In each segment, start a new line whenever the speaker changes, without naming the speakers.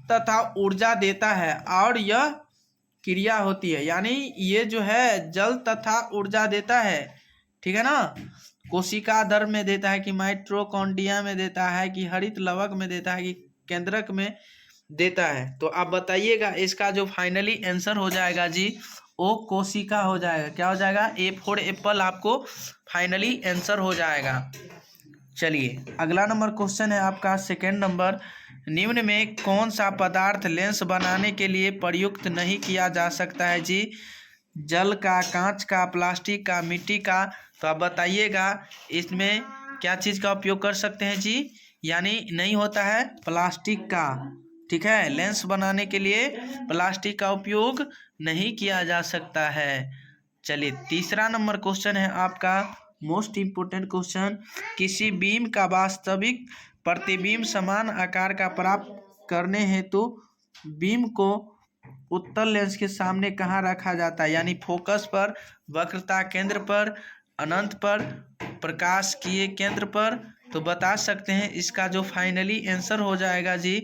तथा ऊर्जा देता है और यह क्रिया होती है, यानी ये जो है जल तथा ऊर्जा देता है, ठीक है ना। कोशिका द्रव में देता है कि माइटोकॉन्ड्रिया में देता है कि हरित लवक में देता है कि केंद्रक में देता है। तो आप बताइएगा इसका जो फाइनली आंसर हो जाएगा जी वो कोशिका हो जाएगा। क्या हो जाएगा? ए फॉर एप्पल आपको फाइनली आंसर हो जाएगा। चलिए अगला नंबर क्वेश्चन है आपका सेकंड नंबर, निम्न में कौन सा पदार्थ लेंस बनाने के लिए प्रयुक्त नहीं किया जा सकता है जी? जल का, कांच का, प्लास्टिक का, मिट्टी का। तो आप बताइएगा इसमें क्या चीज़ का उपयोग कर सकते हैं जी? यानी नहीं होता है प्लास्टिक का, ठीक है। लेंस बनाने के लिए प्लास्टिक का उपयोग नहीं किया जा सकता है। चलिए तीसरा नंबर क्वेश्चन है आपका मोस्ट इम्पोर्टेंट क्वेश्चन, किसी बीम का वास्तविक प्रतिबिंब समान आकार का प्राप्त करने हेतु बीम को उत्तल लेंस के सामने कहाँ रखा जाता है? यानी फोकस पर, वक्रता केंद्र पर, अनंत पर, प्रकाश किए केंद्र पर। तो बता सकते हैं इसका जो फाइनली आंसर हो जाएगा जी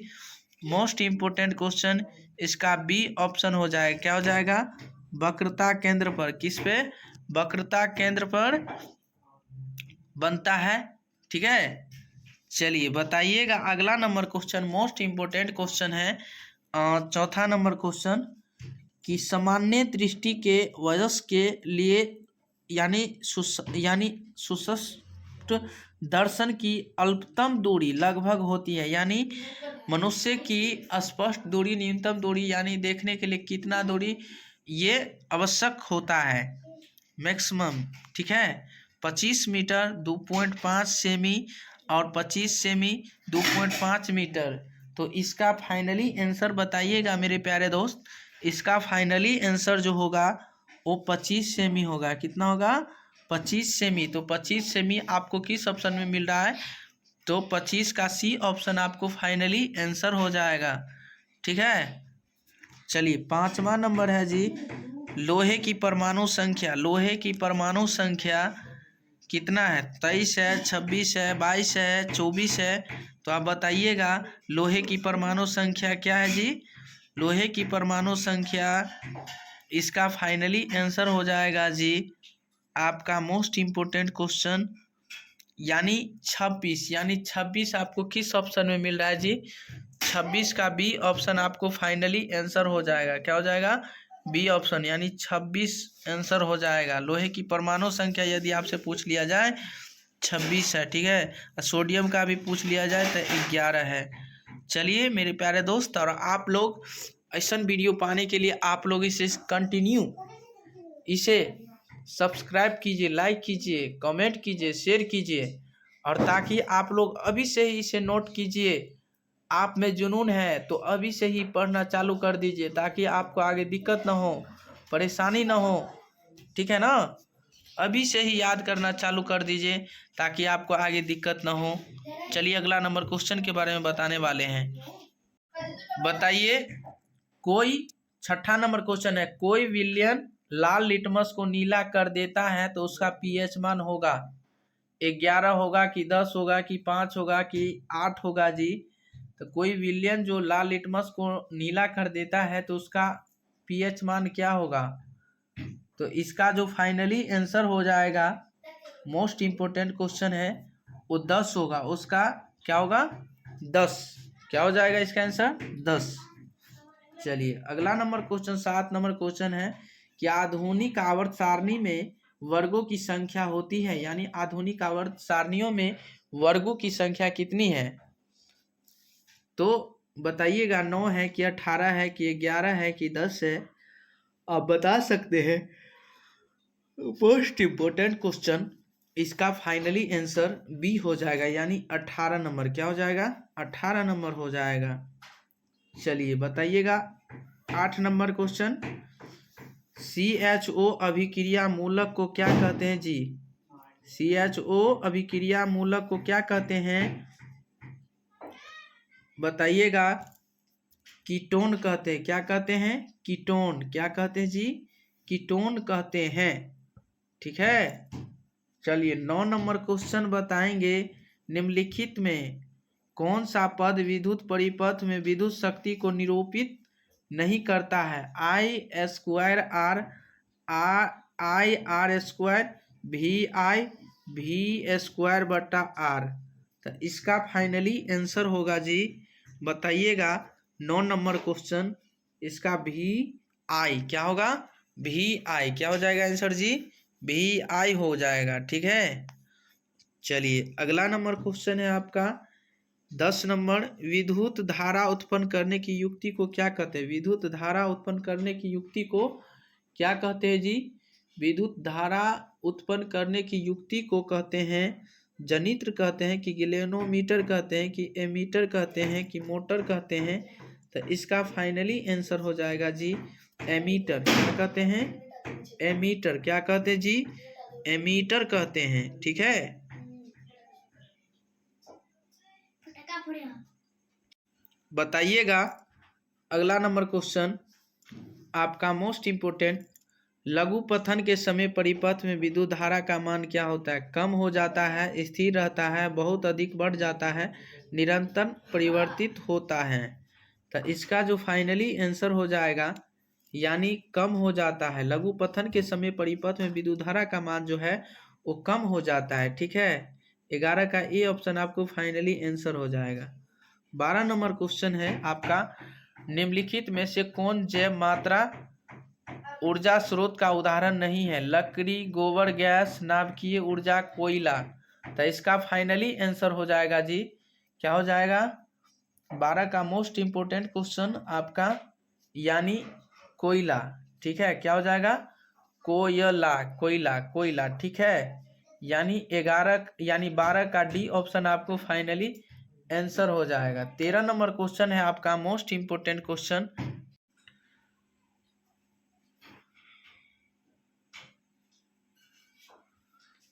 मोस्ट इम्पोर्टेंट क्वेश्चन, इसका बी ऑप्शन हो जाएगा। क्या हो जाएगा? वक्रता केंद्र पर। किस पे? वक्रता केंद्र पर बनता है, ठीक है। चलिए बताइएगा अगला number question most important question है चौथा नंबर क्वेश्चन, कि सामान्य दृष्टि के वयस्क के लिए यानी सुस्पष्ट दर्शन की अल्पतम दूरी लगभग होती है, यानी मनुष्य की स्पष्ट दूरी, न्यूनतम दूरी यानी देखने के लिए कितना दूरी ये आवश्यक होता है मैक्सिमम, ठीक है। 25 मीटर, 2.5 सेमी और 25 सेमी 2.5 मीटर। तो इसका फाइनली आंसर बताइएगा मेरे प्यारे दोस्त। इसका फाइनली आंसर जो होगा वो 25 सेमी होगा। कितना होगा? 25 सेमी। तो 25 सेमी आपको किस ऑप्शन में मिल रहा है? तो 25 का सी ऑप्शन आपको फाइनली आंसर हो जाएगा, ठीक है। चलिए पांचवा नंबर है जी, लोहे की परमाणु संख्या। लोहे की परमाणु संख्या कितना है? 23 है, 26 है, 22 है, 24 है। तो आप बताइएगा लोहे की परमाणु संख्या क्या है जी? लोहे की परमाणु संख्या इसका फाइनली आंसर हो जाएगा जी आपका मोस्ट इम्पोर्टेंट क्वेश्चन, यानी 26। यानी 26 आपको किस ऑप्शन में मिल रहा है जी? 26 का बी ऑप्शन आपको फाइनली आंसर हो जाएगा। क्या हो जाएगा? बी ऑप्शन, यानी 26 आंसर हो जाएगा। लोहे की परमाणु संख्या यदि आपसे पूछ लिया जाए 26 है, ठीक है। सोडियम का भी पूछ लिया जाए तो 11 है। चलिए मेरे प्यारे दोस्त, और आप लोग ऐसा वीडियो पाने के लिए आप लोग इसे कंटिन्यू इसे सब्सक्राइब कीजिए, लाइक कीजिए, कमेंट कीजिए, शेयर कीजिए, और ताकि आप लोग अभी से ही इसे नोट कीजिए। आप में जुनून है तो अभी से ही पढ़ना चालू कर दीजिए ताकि आपको आगे दिक्कत ना हो, परेशानी ना हो, ठीक है ना। अभी से ही याद करना चालू कर दीजिए ताकि आपको आगे दिक्कत ना हो। चलिए अगला नंबर क्वेश्चन के बारे में बताने वाले हैं। बताइए कोई, छठा नंबर क्वेश्चन है, कोई विलयन लाल लिटमस को नीला कर देता है तो उसका पीएच मान होगा 11 होगा कि 10 होगा कि 5 होगा कि 8 होगा जी? तो कोई विलयन जो लाल लिटमस को नीला कर देता है तो उसका पीएच मान क्या होगा? तो इसका जो फाइनली आंसर हो जाएगा मोस्ट इम्पोर्टेंट क्वेश्चन है वो 10 होगा। उसका क्या होगा? 10। क्या हो जाएगा इसका आंसर? 10। चलिए अगला नंबर क्वेश्चन 7 नंबर क्वेश्चन है कि आधुनिक आवर्त सारणी में वर्गों की संख्या होती है, यानी आधुनिक आवर्त सारणियों में वर्गों की संख्या कितनी है? तो बताइएगा 9 है कि 18 है कि 11 है कि 10 है? आप बता सकते हैं। मोस्ट इम्पोर्टेंट क्वेश्चन, इसका फाइनली आंसर बी हो जाएगा, यानी 18 नंबर। क्या हो जाएगा? 18 नंबर हो जाएगा। चलिए बताइएगा 8 नंबर क्वेश्चन, CHO अभिक्रिया मूलक को क्या कहते हैं जी? CHO अभिक्रिया मूलक को क्या कहते हैं? बताइएगा। कीटोन कहते हैं। क्या कहते हैं? कीटोन। क्या कहते हैं जी? कीटोन कहते हैं, ठीक है। चलिए 9 नंबर क्वेश्चन बताएंगे, निम्नलिखित में कौन सा पद विद्युत परिपथ में विद्युत शक्ति को निरूपित नहीं करता है? I square R I R square V square बटा आर। तो इसका फाइनली आंसर होगा जी, बताइएगा 9 नंबर क्वेश्चन, इसका वी आई क्या होगा? वी आई क्या हो जाएगा आंसर जी? वी आई हो जाएगा। ठीक है, चलिए अगला नंबर क्वेश्चन है आपका 10 नंबर। विद्युत धारा उत्पन्न करने की युक्ति को क्या कहते हैं? विद्युत धारा उत्पन्न करने की युक्ति को क्या कहते हैं जी? विद्युत धारा उत्पन्न करने की युक्ति को कहते हैं जनित्र कहते हैं कि गैल्वेनोमीटर कहते हैं कि एमीटर कहते हैं कि मोटर कहते हैं। तो इसका फाइनली आंसर हो जाएगा जी एमीटर। क्या कहते हैं? एमीटर। क्या कहते हैं जी? एमीटर कहते हैं। ठीक है, बताइएगा अगला नंबर क्वेश्चन आपका मोस्ट इम्पोर्टेंट। लघु पथन के समय परिपथ में विद्युत धारा का मान क्या होता है? कम हो जाता है, स्थिर रहता है, बहुत अधिक बढ़ जाता है, निरंतर परिवर्तित होता है। तो इसका जो फाइनली आंसर हो जाएगा यानी कम हो जाता है। लघु पथन के समय परिपथ में विद्युत धारा का मान जो है वो कम हो जाता है। ठीक है, 11 का ए ऑप्शन आपको फाइनली आंसर हो जाएगा। 12 नंबर क्वेश्चन है आपका, निम्नलिखित में से कौन जैव मात्रा ऊर्जा स्रोत का उदाहरण नहीं है? लकड़ी, गोबर गैस, नाभिकीय ऊर्जा, कोयला। तो इसका फाइनली आंसर हो जाएगा जी, क्या हो जाएगा? 12 का मोस्ट इम्पोर्टेंट क्वेश्चन आपका यानी कोयला। ठीक है, क्या हो जाएगा? कोयला, कोयला, कोयला। ठीक है, यानी 12 का डी ऑप्शन आपको फाइनली आंसर हो जाएगा। 13 नंबर क्वेश्चन है आपका most important question.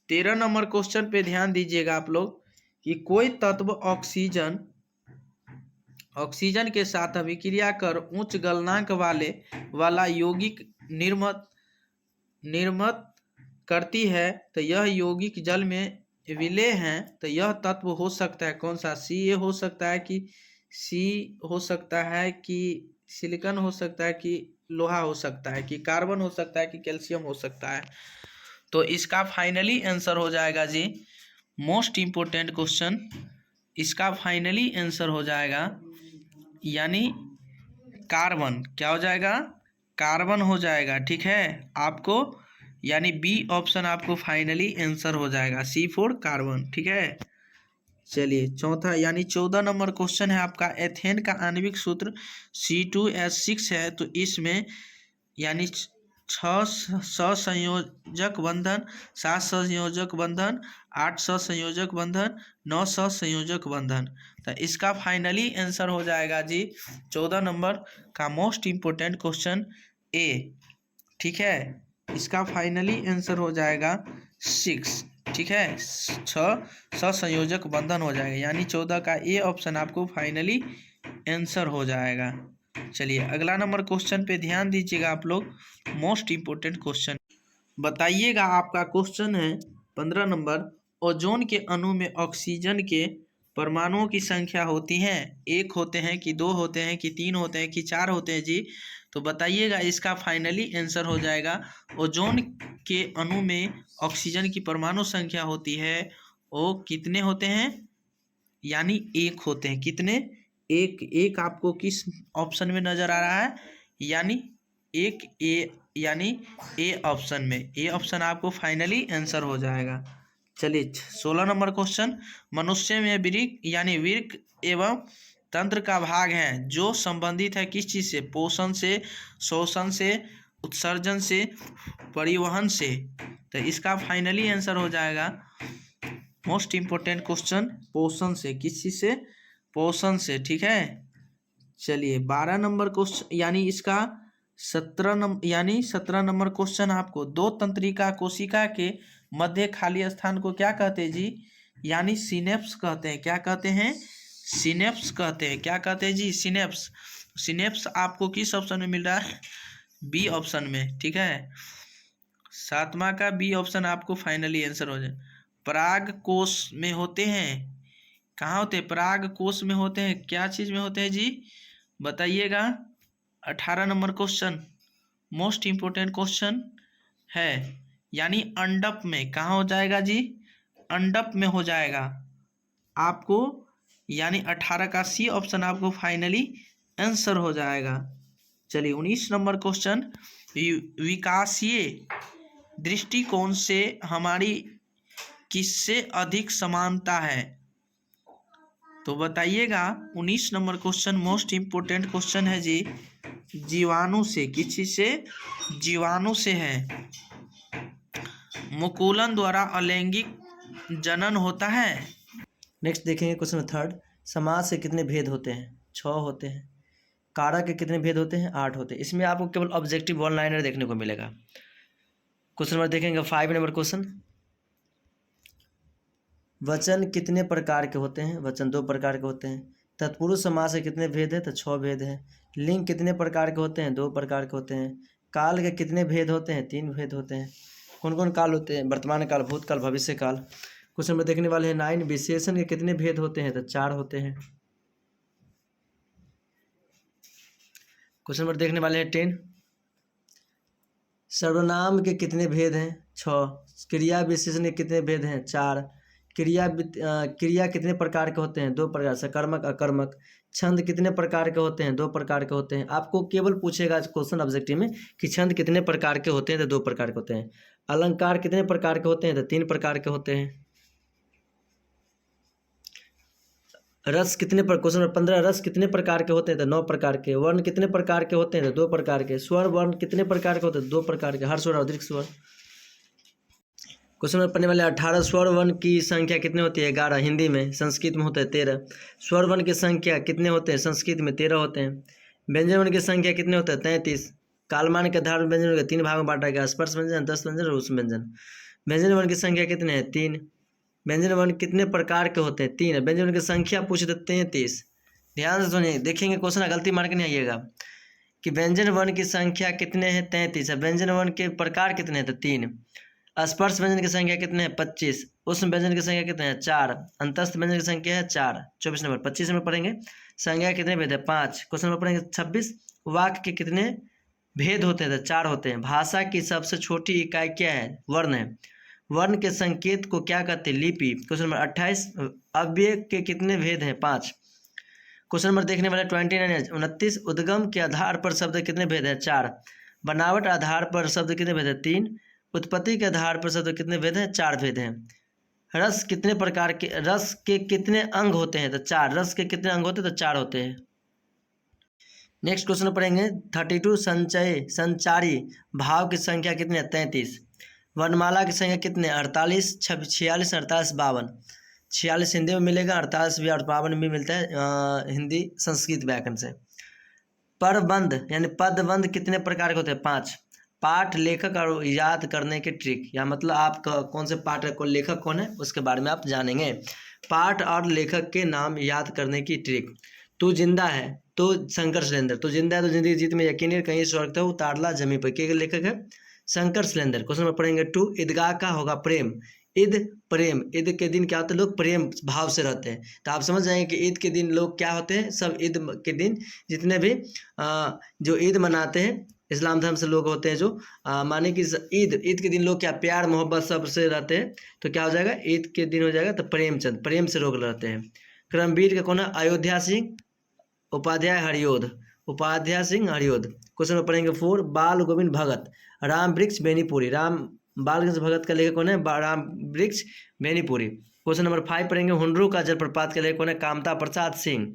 13 number question पे ध्यान दीजिएगा आप लोग कि कोई तत्व ऑक्सीजन के साथ अभिक्रिया कर उच्च गलनांक वाला यौगिक निर्मित करती है, तो यह यौगिक जल में विलेय है। तो यह तत्व हो सकता है कौन सा? सी ए हो सकता है कि सी हो सकता है कि सिलिकॉन हो सकता है कि लोहा हो सकता है कि कार्बन हो सकता है कि कैल्शियम हो सकता है। तो इसका फाइनली आंसर हो जाएगा जी, मोस्ट इम्पोर्टेंट क्वेश्चन, इसका फाइनली आंसर हो जाएगा यानी कार्बन। क्या हो जाएगा? कार्बन हो जाएगा। ठीक है, आपको यानी बी ऑप्शन आपको फाइनली आंसर हो जाएगा, C4 कार्बन। ठीक है, चलिए चौथा यानी 14 नंबर क्वेश्चन है आपका, एथेन का आणविक सूत्र C2H6 है। तो इसमें यानी 6 सहसंयोजक बंधन, 7 सहसंयोजक बंधन, 8 सहसंयोजक बंधन, 9 सहसंयोजक बंधन। तो इसका फाइनली आंसर हो जाएगा जी 14 नंबर का मोस्ट इम्पोर्टेंट क्वेश्चन ए। ठीक है, इसका फाइनली आंसर हो जाएगा 6। ठीक है, 6 सहसंयोजक बंधन हो जाएगा, यानी 14 का ए ऑप्शन आपको फाइनली आंसर हो जाएगा। चलिए अगला नंबर क्वेश्चन पे ध्यान दीजिएगा आप लोग, मोस्ट इम्पोर्टेंट क्वेश्चन बताइएगा। आपका क्वेश्चन है 15 नंबर, ओजोन के अणु में ऑक्सीजन के परमाणुओं की संख्या होती है? 1 होते हैं कि 2 होते हैं कि 3 होते हैं कि 4 होते हैं जी? तो बताइएगा, इसका फाइनली आंसर हो जाएगा ओजोन के अणु में ऑक्सीजन की परमाणु संख्या होती है वो कितने होते हैं? यानी 1 होते हैं। कितने? एक आपको किस ऑप्शन में नजर आ रहा है? यानी एक ए, यानी ए ऑप्शन में। ए ऑप्शन आपको फाइनली आंसर हो जाएगा। चलिए 16 नंबर क्वेश्चन, मनुष्य में वृक्क यानी वृक्क एवं तंत्र का भाग है जो संबंधित है किस चीज से? पोषण से, शोषण से, उत्सर्जन से, परिवहन से। तो इसका फाइनली आंसर हो जाएगा मोस्ट इम्पोर्टेंट क्वेश्चन, पोषण से। किस चीज से? पोषण से। ठीक है, चलिए 12 नंबर क्वेश्चन यानी इसका 17 नंबर क्वेश्चन आपको, दो तंत्रिका कोशिका के मध्य खाली स्थान को क्या कहते हैं जी? यानी सिनेप्स कहते हैं। क्या कहते हैं? सिनेप्स कहते हैं। क्या कहते हैं जी? सिनेप्स। सिनेप्स आपको किस ऑप्शन में मिल रहा है? बी ऑप्शन में। ठीक है, 7वां का बी ऑप्शन आपको फाइनली आंसर हो जाए। पराग कोश में होते हैं कहाँ होते हैं? पराग कोश में होते हैं। क्या चीज में होते हैं जी, बताइएगा। 18 number question, most important question है। यानी अंडप में। कहाँ हो जाएगा जी? अंडप में हो जाएगा आपको। यानी 18 का सी ऑप्शन आपको फाइनली आंसर हो जाएगा। चलिए 19 नंबर क्वेश्चन, विकासीय दृष्टिकोण से हमारी किससे अधिक समानता है? तो बताइएगा। 19 number question most important question है जी। जीवाणु से। किस चीज से? जीवाणु से है। मुकुलन द्वारा अलैंगिक जनन होता है।
नेक्स्ट देखेंगे क्वेश्चन थर्ड, समाज से कितने भेद होते हैं? 6 होते हैं। कारक के कितने भेद होते हैं? 8 होते हैं। इसमें आपको केवल ऑब्जेक्टिव वन लाइनर देखने को मिलेगा। क्वेश्चन नंबर देखेंगे 5 नंबर क्वेश्चन, वचन कितने प्रकार के होते हैं? वचन 2 प्रकार के होते हैं। तत्पुरुष समास से कितने भेद है? तो 6 भेद है। लिंग कितने प्रकार के होते हैं? 2 प्रकार के होते हैं। काल के कितने भेद होते हैं? 3 भेद होते हैं। कौन कौन काल होते हैं? वर्तमान काल, भूतकाल, भविष्य काल। क्वेश्चन में देखने वाले हैं 9, विशेषण के कितने भेद होते हैं? तो 4 होते हैं। क्वेश्चन नंबर देखने वाले हैं 10, सर्वनाम के कितने भेद हैं? 6। क्रिया विशेषण के कितने भेद हैं? 4। क्रिया कितने प्रकार के होते हैं? 2 प्रकार, सकर्मक, अकर्मक। छंद कितने प्रकार के होते हैं? 2 प्रकार के होते हैं। आपको केवल पूछेगा क्वेश्चन ऑब्जेक्टिव में कि छंद कितने प्रकार के होते हैं? तो 2 प्रकार के होते हैं। अलंकार कितने प्रकार के होते हैं? तो 3 प्रकार के होते हैं। रस कितने पर क्वेश्चन नंबर 15, रस कितने प्रकार के होते हैं? तो 9 प्रकार के। वर्ण कितने प्रकार के होते हैं? तो 2 प्रकार के। स्वर वर्ण कितने प्रकार के होते हैं? 2 प्रकार के, हर स्वर और दीर्घ स्वर। क्वेश्चन नंबर पढ़ने वाले 18, स्वर वर्ण की संख्या कितने होती है? 11 हिंदी में, संस्कृत में होता है 13। स्वर वर्ण की संख्या कितने होते हैं? संस्कृत में 13 होते हैं। व्यंजन वर्ण की संख्या कितने होते हैं? 33। कालमान के आधार में व्यंजन के 3 भाग में बांटा गया, स्पर्श व्यंजन, दस्त व्यंजन और उष्म व्यंजन। व्यंजन वर्ण की संख्या कितने हैं? 3। व्यंजन वर्ण कितने प्रकार के होते हैं? 3। व्यंजन वर्ण की संख्या पूछ देते हैं 33। ध्यान से सुनिए, देखेंगे क्वेश्चन, गलती मार के नहीं आइएगा कि व्यंजन वर्ण की संख्या कितने हैं? 33 है। व्यंजन वर्ण के प्रकार कितने हैं? तो 3। स्पर्श व्यंजन की संख्या कितने हैं? 25। उष्म व्यंजन की संख्या कितने हैं? 4। अंतस्थ व्यंजन की संख्या है 4। 24 नंबर। 25 में पढ़ेंगे संज्ञा कितने भेद है? 5। क्वेश्चन नंबर पढ़ेंगे 26, वाक्य के कितने भेद होते हैं? तो 4 होते हैं। भाषा की सबसे छोटी इकाई क्या है? वर्ण है। वर्ण के संकेत को क्या कहते हैं? लिपि। क्वेश्चन नंबर 28, अव्यय के कितने भेद हैं? 5। क्वेश्चन नंबर देखने वाले 29, 29, उद्गम के आधार पर शब्द कितने भेद हैं? 4। बनावट आधार पर शब्द कितने भेद हैं? 3। उत्पत्ति के आधार पर शब्द कितने भेद हैं? 4 भेद हैं। रस कितने प्रकार के, रस के कितने अंग होते हैं? तो 4। रस के कितने अंग होते हैं? तो 4 होते हैं। नेक्स्ट क्वेश्चन पढ़ेंगे 32, संचारी भाव की संख्या कितनी है? 33। वर्णमाला की संख्या कितने? 48, 46, 48, 52। 46 हिंदी में मिलेगा, 48 भी और 52 भी मिलता है हिंदी संस्कृत व्याकरण से। पदबंध यानी पदबंध कितने प्रकार के होते हैं? 5। पाठ, लेखक और याद करने के ट्रिक, या मतलब आप कौन से पाठ को लेखक कौन है उसके बारे में आप जानेंगे। पाठ और लेखक के नाम याद करने की ट्रिक। तू जिंदा है तो शंकर सिलेंडर, तू जिंदा है तो जिंदगी जीत में यकीन है, कहीं स्वर्ग तो उतारला जमी पर, के लेखक है? शंकर सिलेंडर। क्वेश्चन में पढ़ेंगे 2, ईदगाह का होगा प्रेम। ईद प्रेम, ईद के दिन क्या होते हैं? लोग प्रेम भाव से रहते हैं। तो आप समझ जाएंगे कि ईद के दिन लोग क्या होते हैं? सब ईद के दिन जितने भी जो ईद मनाते हैं इस्लाम धर्म से लोग होते हैं, जो माने कि ईद के दिन लोग क्या प्यार मोहब्बत सब से रहते हैं। तो क्या हो जाएगा? ईद के दिन हो जाएगा तो प्रेमचंद, प्रेम से लोग रहते हैं। क्रमवीर का कौन है? अयोध्या सिंह उपाध्याय हरियोध, उपाध्याय सिंह हरियोध। क्वेश्चन में पढ़ेंगे 4, बाल गोविंद भगत, राम वृक्ष बेनीपुरी। राम बाल गोविंद भगत का लेखक कौन है? राम वृक्ष बेनीपुरी। क्वेश्चन नंबर 5 पढ़ेंगे हुंडरू का जलप्रपात का लेखक कौन है? कामता प्रसाद सिंह।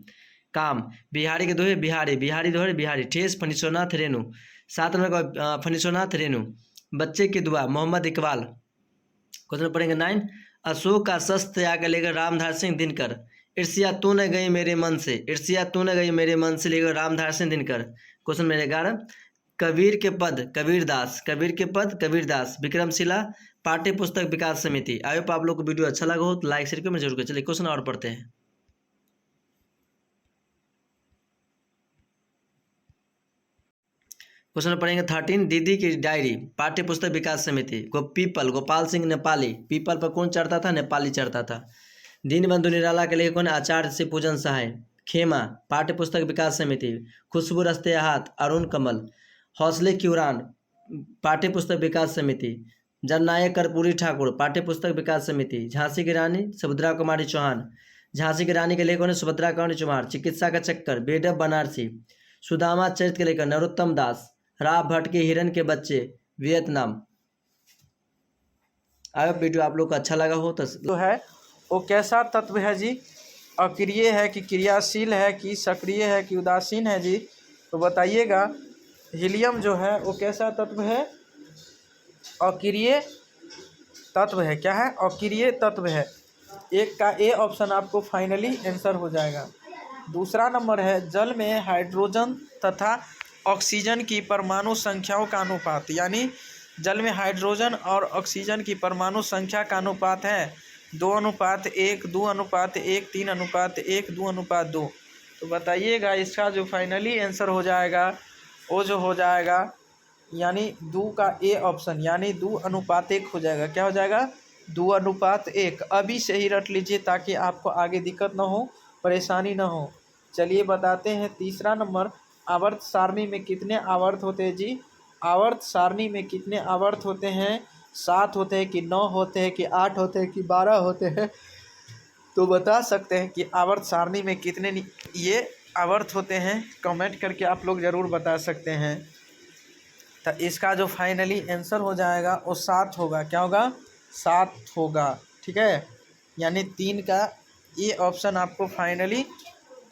काम, बिहारी के दोहे बिहारी, बिहारी दोहे बिहारी। ठेस, फणीश्वरनाथ रेणु। 7 नंबर का फणीश्वरनाथ रेणु। बच्चे की दुआ, मोहम्मद इकबाल। क्वेश्चन पढ़ेंगे 9, अशोक का शस्त्र त्याग का लेकर रामधार सिंह दिनकर। ईर्ष्या तू न गई मेरे मन से, ईर्ष्या तू न गई मेरे मन से लेकर रामधार सिंह दिनकर। क्वेश्चन मेरे 11, कबीर के पद कबीरदास, कबीर के पद कबीरदास। विक्रमशिला पाठ्य पुस्तक विकास समिति। आई होप आप लोग को वीडियो अच्छा लगा हो तो लाइक शेयर में जरूर करें। चलिए क्वेश्चन और पढ़ते हैं। क्वेश्चन पढ़ेंगे 13, दीदी की डायरी, पाठ्य पुस्तक विकास समिति। पीपल, गोपाल सिंह नेपाली। पीपल पर कौन चढ़ता था? नेपाली चढ़ता था। दीनबंधु निराला के लेखक कौन? आचार्य से पूजन सहाय। खेमा पाठ्य पुस्तक विकास समिति। खुशबू रस्ते हाथ अरुण कमल। हौसले की उड़ान पाठ्य पुस्तक विकास समिति। जननायक कर्पूरी ठाकुर पाठ्य पुस्तक विकास समिति। झांसी की रानी सुभद्रा कुमारी चौहान। झांसी की रानी के लेखक कौन? सुभद्रा कुमारी चौहान। चिकित्सा का चक्कर बेडब बनारसी। सुदामा चरित्र के लेखक नरोत्तम दास। राव भट्ट के हिरन के बच्चे वियतनाम। अगर वीडियो आप लोग को अच्छा लगा हो तो
है वो कैसा तत्व है जी? अक्रिय है कि क्रियाशील है कि सक्रिय है कि उदासीन है जी? तो बताइएगा। हीलियम जो है वो कैसा तत्व है? अक्रिय तत्व है। क्या है? अक्रिय तत्व है। एक का ए ऑप्शन आपको फाइनली आंसर हो जाएगा। दूसरा नंबर है जल में हाइड्रोजन तथा ऑक्सीजन की परमाणु संख्याओं का अनुपात, यानी जल में हाइड्रोजन और ऑक्सीजन की परमाणु संख्या का अनुपात है 2:1, 2:1, 3:1, 2:2। तो बताइएगा इसका जो फाइनली आंसर हो जाएगा वो जो हो जाएगा यानी 2 का ए ऑप्शन, यानी 2:1 हो जाएगा। क्या हो जाएगा? 2:1। अभी से ही रट लीजिए ताकि आपको आगे दिक्कत ना हो, परेशानी ना हो। चलिए बताते हैं तीसरा नंबर। आवर्त सारणी में कितने आवर्त होते हैं जी? आवर्त सारणी में कितने आवर्त होते हैं? 7 होते हैं कि 9 होते हैं कि 8 होते हैं कि 12 होते हैं? तो बता सकते हैं कि आवर्त सारणी में कितने ये आवर्त होते हैं? कमेंट करके आप लोग ज़रूर बता सकते हैं। तो इसका जो फाइनली आंसर हो जाएगा वो 7 होगा। क्या होगा? 7 होगा। ठीक है, यानी 3 का ये ऑप्शन आपको फाइनली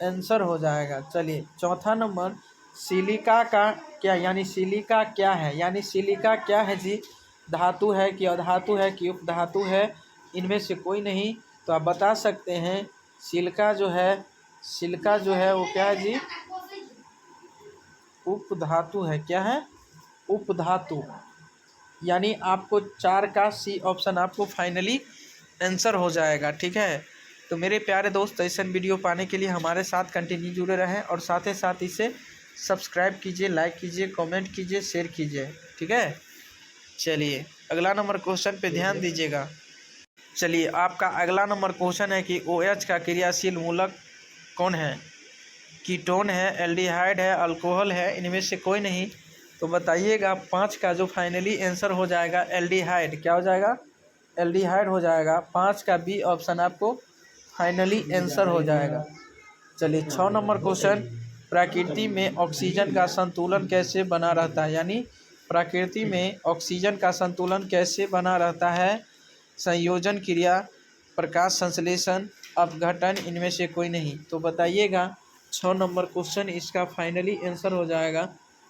आंसर हो जाएगा। चलिए चौथा नंबर। सिलिका का क्या, यानी सिलिका क्या है? यानी सिलिका क्या है जी? धातु है कि अधातु है कि उपधातु है? इनमें से कोई नहीं। तो आप बता सकते हैं सिलिका जो है वो क्या है जी? उपधातु है। क्या है? उपधातु। यानी आपको 4 का सी ऑप्शन आपको फाइनली आंसर हो जाएगा। ठीक है, तो मेरे प्यारे दोस्त ऐसा वीडियो पाने के लिए हमारे साथ कंटिन्यू जुड़े रहें और साथ ही साथ इसे सब्सक्राइब कीजिए, लाइक कीजिए, कमेंट कीजिए, शेयर कीजिए। ठीक है, चलिए अगला नंबर क्वेश्चन पे ध्यान दीजिएगा। चलिए आपका अगला नंबर क्वेश्चन है कि OH का क्रियाशील मूलक कौन है? कीटोन है, एल्डिहाइड है, अल्कोहल है? इनमें से कोई नहीं। तो बताइएगा 5 का जो फाइनली आंसर हो जाएगा एल्डिहाइड। क्या हो जाएगा? एल्डिहाइड हो जाएगा। 5 का बी ऑप्शन आपको फाइनली आंसर हो जाएगा। चलिए 6 नंबर क्वेश्चन। प्रकृति में ऑक्सीजन का संतुलन कैसे बना रहता है? यानी प्रकृति में ऑक्सीजन का संतुलन कैसे बना रहता है? संयोजन क्रिया, प्रकाश संश्लेषण, अपघटन? इनमें से कोई नहीं। तो बताइएगा 6 नंबर क्वेश्चन इसका फाइनली आंसर हो जाएगा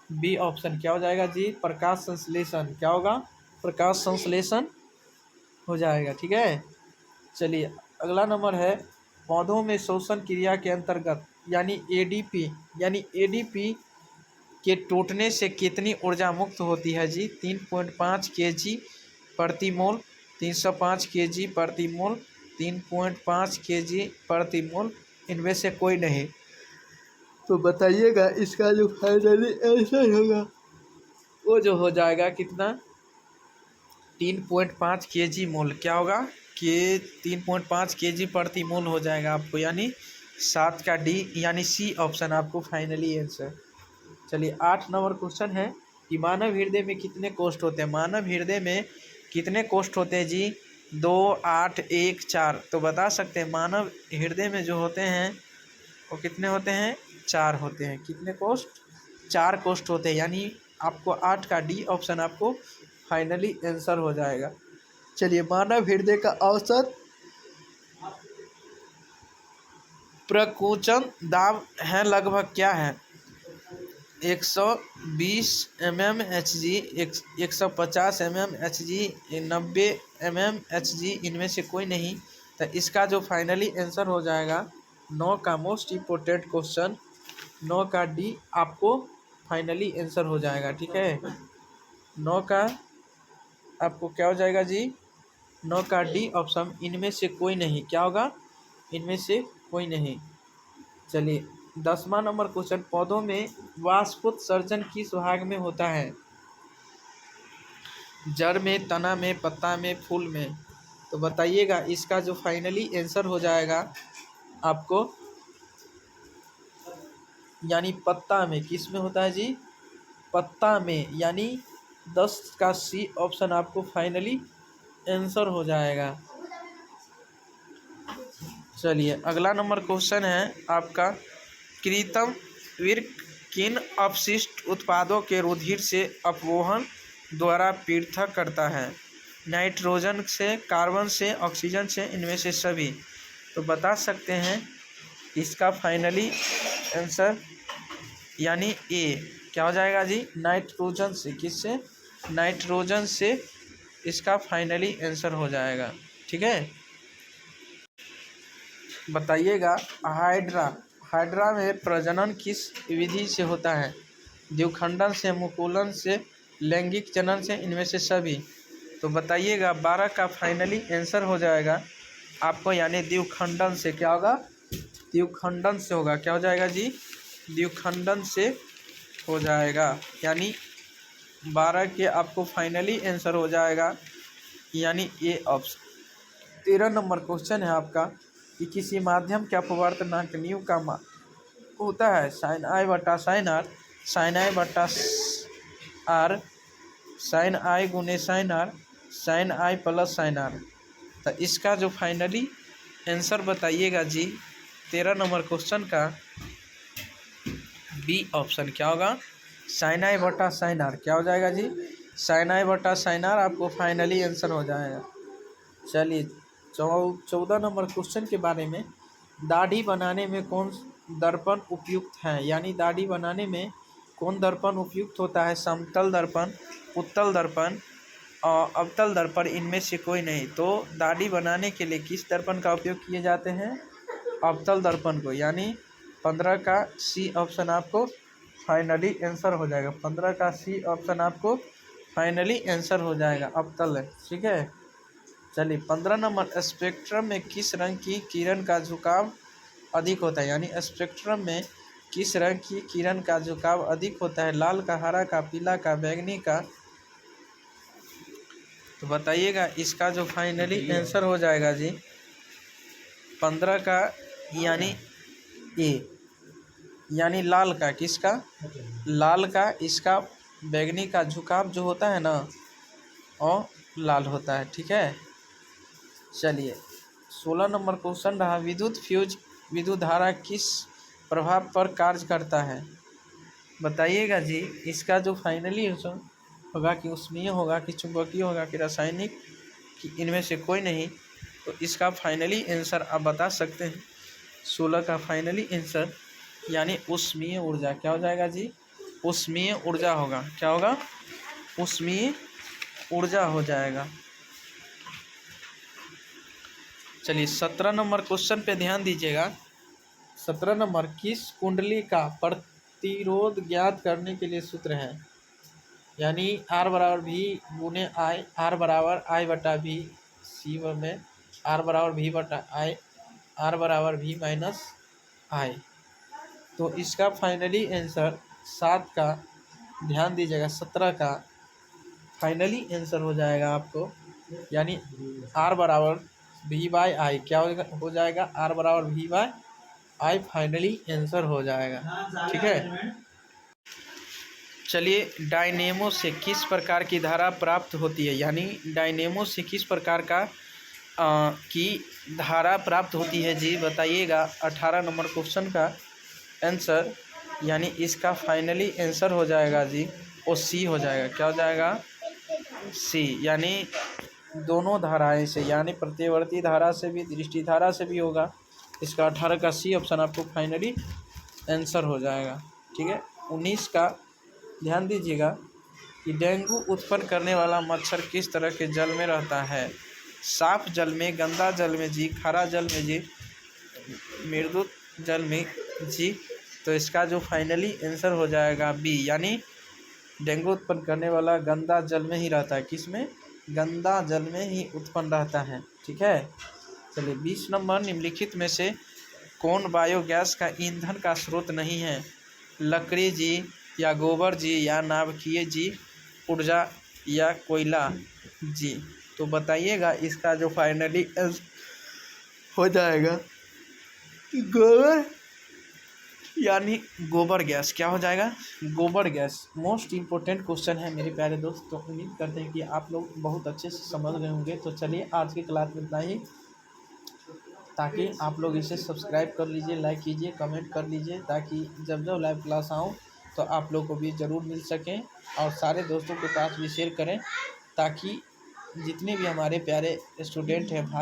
बी ऑप्शन। क्या हो जाएगा जी? प्रकाश संश्लेषण। क्या होगा? प्रकाश संश्लेषण हो जाएगा। ठीक है, चलिए अगला नंबर है पौधों में श्वसन क्रिया के अंतर्गत यानी एडीपी के टूटने से कितनी ऊर्जा मुक्त होती है जी? 3.5 kg प्रति मोल, 305 kg प्रति मोल, 3.5 kg प्रति मोल? इनमें से कोई नहीं। तो बताइएगा इसका जो फाइनली आंसर होगा वो जो हो जाएगा कितना? 3.5 kg मोल। क्या होगा? कि 3.5 kg प्रति मोल हो जाएगा आपको, यानी 7 का डी यानी सी ऑप्शन आपको फाइनली आंसर। चलिए 8 नंबर क्वेश्चन है कि मानव हृदय में कितने कोष्ठ होते हैं? मानव हृदय में कितने कोष्ठ होते हैं जी? 2, 8, 1, 4। तो बता सकते हैं मानव हृदय में जो होते हैं वो कितने होते हैं? 4 होते हैं। कितने कोष्ठ? 4 कोष्ठ होते हैं, यानी आपको 8 का डी ऑप्शन आपको फाइनली आंसर हो जाएगा। चलिए मानव हृदय का औसत प्रकुंचन दाब है लगभग क्या है? 120 mmHg, 150 mmHg, 90 mmHg? इनमें से कोई नहीं। तो इसका जो फाइनली आंसर हो जाएगा 9 का मोस्ट इम्पोर्टेंट क्वेश्चन, 9 का डी आपको फाइनली आंसर हो जाएगा। ठीक है, 9 का आपको क्या हो जाएगा जी? 9 का डी ऑप्शन। इनमें से कोई नहीं। क्या होगा? इनमें से कोई नहीं। चलिए 10वां नंबर क्वेश्चन। पौधों में वाष्पोत्सर्जन किस भाग में होता है? जड़ में, तना में, पत्ता में, फूल में? तो बताइएगा इसका जो फाइनली आंसर हो जाएगा आपको, यानी पत्ता में, किस में होता है जी, पत्ता में, यानी 10 का सी ऑप्शन आपको फाइनली आंसर हो जाएगा। चलिए अगला नंबर क्वेश्चन है आपका, कृत्रिम वृक्क किन अपशिष्ट उत्पादों के रुधिर से अपवहन द्वारा पृथक करता है? नाइट्रोजन से, कार्बन से, ऑक्सीजन से, इनमें से सभी। तो बता सकते हैं इसका फाइनली आंसर, यानी ए क्या हो जाएगा जी, नाइट्रोजन से। किससे? नाइट्रोजन से इसका फाइनली आंसर हो जाएगा। ठीक है, बताइएगा हाइड्रा में प्रजनन किस विधि से होता है? द्विखंडन से, मुकुलन से, लैंगिक जनन से, इनमें से सभी। तो बताइएगा 12 का फाइनली आंसर हो जाएगा आपको, यानी द्विखंडन से। क्या होगा? द्विखंडन से होगा। क्या हो जाएगा जी? द्विखंडन से हो जाएगा, यानी 12 के आपको फाइनली आंसर हो जाएगा, यानी ए ऑप्शन। 13 नंबर क्वेश्चन है आपका कि किसी माध्यम के अपवर्तनांक न्यू का मान होता है साइन आई बटा साइन आर, साइन आई बटा आर, साइन आई गुने sine R, sine I plus sine R. तो इसका जो फाइनली आंसर बताइएगा जी 13 नंबर क्वेश्चन का, बी ऑप्शन। क्या होगा? साइन आई बटा साइन आर। क्या हो जाएगा जी? साइन आई बटा साइन आर आपको फाइनली आंसर हो जाएगा। चलिए 14 नंबर क्वेश्चन के बारे में, दाढ़ी बनाने में कौन दर्पण उपयुक्त है? यानी दाढ़ी बनाने में कौन दर्पण उपयुक्त होता है? समतल दर्पण, उत्तल दर्पण और अवतल दर्पण, इनमें से कोई नहीं। तो दाढ़ी बनाने के लिए किस दर्पण का उपयोग किए जाते हैं? अवतल दर्पण को, यानी 15 का सी ऑप्शन आपको फाइनली आंसर हो जाएगा। 15 का सी ऑप्शन आपको फाइनली आंसर हो जाएगा, अवतल है। ठीक है, चलिए 15 नंबर, स्पेक्ट्रम में किस रंग की किरण का झुकाव अधिक होता है? यानी स्पेक्ट्रम में किस रंग की किरण का झुकाव अधिक होता है? लाल का, हरा का, पीला का, बैंगनी का। तो बताइएगा इसका जो फाइनली आंसर हो जाएगा जी 15 का, यानी ए, यानी लाल का। किसका? लाल का। इसका बैंगनी का झुकाव जो होता है ना, और लाल होता है। ठीक है, चलिए 16 नंबर क्वेश्चन रहा, विद्युत फ्यूज विद्युत धारा किस प्रभाव पर कार्य करता है? बताइएगा जी इसका जो फाइनली आंसर होगा, कि ऊष्मीय होगा, कि चुंबकीय होगा, कि रासायनिक, कि इनमें से कोई नहीं। तो इसका फाइनली आंसर आप बता सकते हैं 16 का फाइनली आंसर, यानी ऊष्मीय ऊर्जा। क्या हो जाएगा जी? ऊष्मीय ऊर्जा होगा। क्या होगा? ऊष्मीय ऊर्जा हो जाएगा। चलिए 17 नंबर क्वेश्चन पे ध्यान दीजिएगा। 17 नंबर, किस कुंडली का प्रतिरोध ज्ञात करने के लिए सूत्र है? यानी R बराबर भी गुने आई, R बराबर आई बटा भी, सी में R बराबर भी बटा आई, R बराबर भी माइनस आई। तो इसका फाइनली आंसर 7 का, ध्यान दीजिएगा 17 का फाइनली आंसर हो जाएगा आपको, यानी R बराबर भी बाई आई। क्या हो जाएगा? R बराबर भी बाई आई फाइनली आंसर हो जाएगा। ठीक है, चलिए डायनेमो से किस प्रकार की धारा प्राप्त होती है? यानी डायनेमो से किस प्रकार का की धारा प्राप्त होती है जी? बताइएगा 18 नंबर क्वेश्चन का आंसर, यानी इसका फाइनली आंसर हो जाएगा जी वो सी हो जाएगा। क्या हो जाएगा? सी, यानी दोनों धाराएं से, यानी प्रतिवर्ती धारा से भी, दृष्टि धारा से भी होगा। इसका 18 का सी ऑप्शन आपको फाइनली आंसर हो जाएगा। ठीक है, 19 का ध्यान दीजिएगा कि डेंगू उत्पन्न करने वाला मच्छर किस तरह के जल में रहता है? साफ जल में, गंदा जल में जी, खारा जल में जी, मृदु जल में जी। तो इसका जो फाइनली आंसर हो जाएगा बी, यानी डेंगू उत्पन्न करने वाला गंदा जल में ही रहता है। किस में? गंदा जल में ही उत्पन्न रहता है। ठीक है, चलिए 20 नंबर, निम्नलिखित में से कौन बायोगैस का ईंधन का स्रोत नहीं है? लकड़ी जी, या गोबर जी, या नाभिकीय जी ऊर्जा, या कोयला जी। तो बताइएगा इसका जो फाइनली हो जाएगा गोबर यानी गोबर गैस क्या हो जाएगा? गोबर गैस। मोस्ट इम्पोर्टेंट क्वेश्चन है मेरे प्यारे दोस्त। तो उम्मीद करते हैं कि आप लोग बहुत अच्छे से समझ गए होंगे। तो चलिए आज की क्लास में इतना ही, ताकि आप लोग इसे सब्सक्राइब कर लीजिए, लाइक कीजिए, कमेंट कर लीजिए, ताकि जब जब लाइव क्लास आऊँ तो आप लोग को भी ज़रूर मिल सकें, और सारे दोस्तों के पास भी शेयर करें, ताकि जितने भी हमारे प्यारे स्टूडेंट हैं भाई